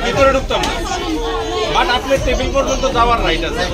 ভিতরে ঢুকতাম না, বাট আপনার টেবিল পর্যন্ত যাওয়ার রাইট আছে।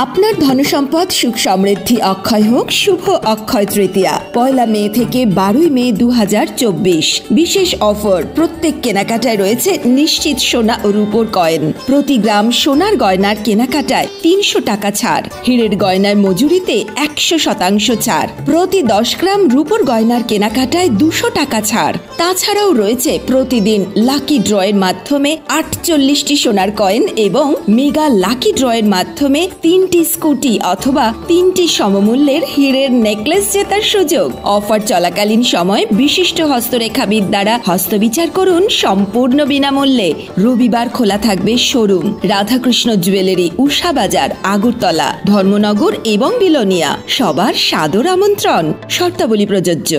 আপনার ধনসম্পদ সুখ সমৃদ্ধি অক্ষয় হোক। শুভ অক্ষয় তৃতীয়া 1 মে থেকে 12 মে 2024। বিশেষ অফার, প্রত্যেক কেনাকাটায় রয়েছে নিশ্চিত সোনা ও রূপোর কয়েন। প্রতি গ্রাম সোনার গয়নার কেনাকাটায় 300 টাকা ছাড়। হীরের গয়নার মজুরিতে 100% ছাড়। প্রতি 10 গ্রাম রূপোর গয়নার কেনাকাটায় 200 টাকা ছাড়। তাছাড়াও রয়েছে প্রতিদিন লাকি ড্রয়ের মাধ্যমে 48টি সোনার কয়েন এবং মেগা লাকি ড্রয়ের মাধ্যমে 3টি স্কুটি অথবা 3টি সমমূল্যের হীরের নেকলেস জেতার সুযোগ। অফার চলাকালীন সময় বিশিষ্ট হস্তরেখাবিদ দ্বারা হস্তবিচার করুন সম্পূর্ণ বিনামূল্যে। রবিবার খোলা থাকবে শোরুম। রাধাকৃষ্ণ জুয়েলারি, উষা বাজার, আগরতলা, ধর্মনগর এবং বিলোনিয়া। সবার সাদর আমন্ত্রণ। শর্তাবলী প্রযোজ্য।